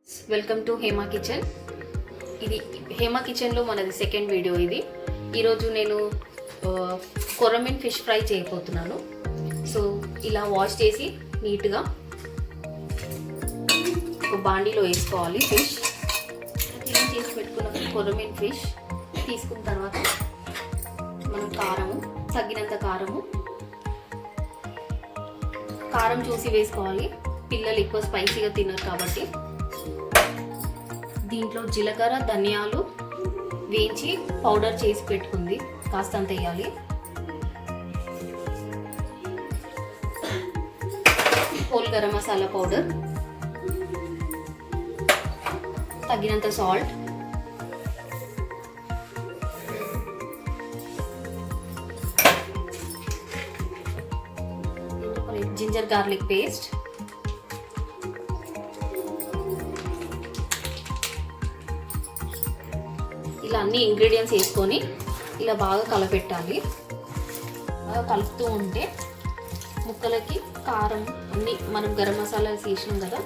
Welcome to Hema kitchen. ఇది హేమా కిచెన్లో మనది సెకండ్ వీడియో. ఈరోజు నేను కొరమీన్ ఫిష్ ఫ్రై చేయబోతున్నాను. సో ఇలా వాష్ చేసి నీట్గా ఒక బాండీలో వేసుకోవాలి. ఫిష్ క్లీన్ చేసి పెట్టుకున్న కొరమీన్ ఫిష్ తీసుకున్న తర్వాత మనం తగినంత కారం చూసి వేసుకోవాలి. పిల్లలు ఎక్కువ స్పైసీగా తినరు కాబట్టి. దీంట్లో జీలకర్ర, ధనియాలు వేయించి పౌడర్ చేసి పెట్టుకుంది కాస్తంత వేయాలి. హోల్ గరం మసాలా పౌడర్, తగినంత సాల్ట్, జింజర్ గార్లిక్ పేస్ట్, ఇలా అన్ని ఇంగ్రీడియంట్స్ వేసుకొని ఇలా బాగా కలపెట్టాలి. బాగా కలుపుతూ ఉంటే ముక్కలకి కారం అన్నీ మనం గరం మసాలా వేసినాం కదా,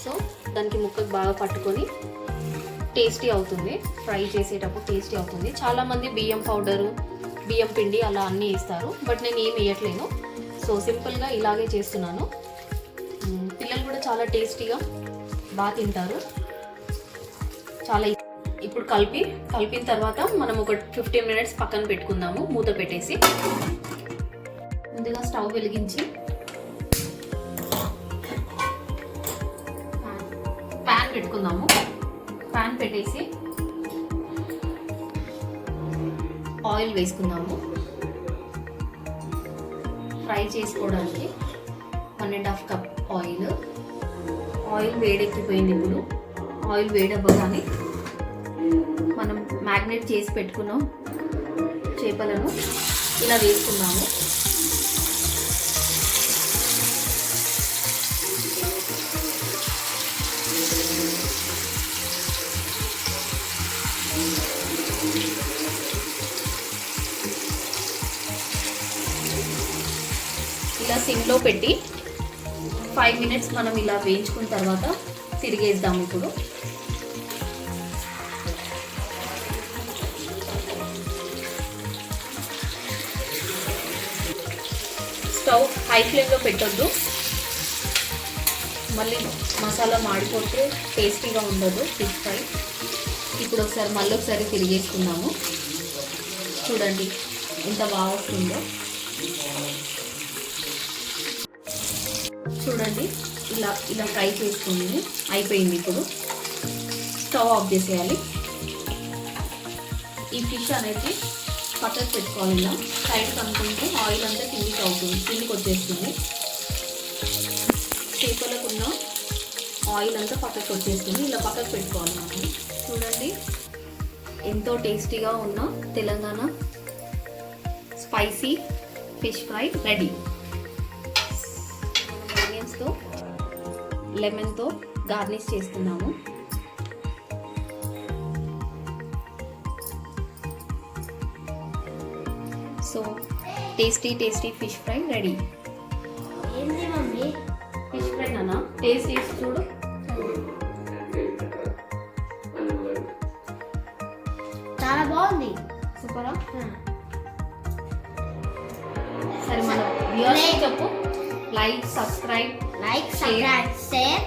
సో దానికి ముక్కకు బాగా పట్టుకొని టేస్టీ అవుతుంది. ఫ్రై చేసేటప్పుడు టేస్టీ అవుతుంది. చాలామంది బియ్యం పౌడరు, బియ్యం పిండి అలా అన్నీ వేస్తారు, బట్ నేను ఏం వేయట్లేను. సో సింపుల్గా ఇలాగే చేస్తున్నాను. పిల్లలు కూడా చాలా టేస్టీగా బాగా తింటారు. ఇప్పుడు కలిపిన తర్వాత మనం ఒక 15 minutes పక్కన పెట్టుకుందాము, మూత పెట్టేసి. ముందుగా స్టవ్ వెలిగించి ప్యాన్ పెట్టుకుందాము. ప్యాన్ పెట్టేసి ఆయిల్ వేసుకుందాము. ఫ్రై చేసుకోవడానికి 1.5 cup ఆయిల్ వేడెక్కిపోయింది. ఇప్పుడు ఆయిల్ వేడవ్వగానే మనం మ్యాగ్నేట్ చేసి పెట్టుకున్న చేపలను ఇలా వేసుకున్నాము. ఇలా సిమ్లో పెట్టి 5 minutes మనం ఇలా వేయించుకున్న తర్వాత తిరిగేద్దాము. ఇప్పుడు స్టవ్ హై ఫ్లేమ్లో పెట్టొద్దు, మళ్ళీ మసాలా మాడిపోతే టేస్టీగా ఉండదు ఫిష్ ఫ్రై. ఇప్పుడు మళ్ళీ ఒకసారి తిరిగేసుకున్నాము. చూడండి ఎంత బాగా వస్తుందో. చూడండి ఇలా ఫ్రై చేసుకుంది, అయిపోయింది. ఇప్పుడు స్టవ్ ఆఫ్ చేసేయాలి. ఈ ఫిష్ అనేది పక్కకు పెట్టుకోవాలి. ఇలా సైడ్ కనుక్కుంటే ఆయిల్ అంతా కిందికి వచ్చేస్తుంది. చేపలకు ఉన్న ఆయిల్ అంతా పక్కకు వచ్చేస్తుంది. ఇలా పక్కకు పెట్టుకోవాలి మనం. చూడండి ఎంతో టేస్టీగా ఉన్న Telangana spicy fish fry ready. ఆనియన్స్తో లెమన్తో గార్నిష్ చేస్తున్నాము. So tasty fish fry ready. ఏంది మమ్మీ? ఫిష్ ఫ్రై నానా, టేస్ట్ చేసి చూడు. చాలా బాగుంది. సూపరా? సరే మన వ్యూవర్స్ చెప్పు. Like, subscribe, share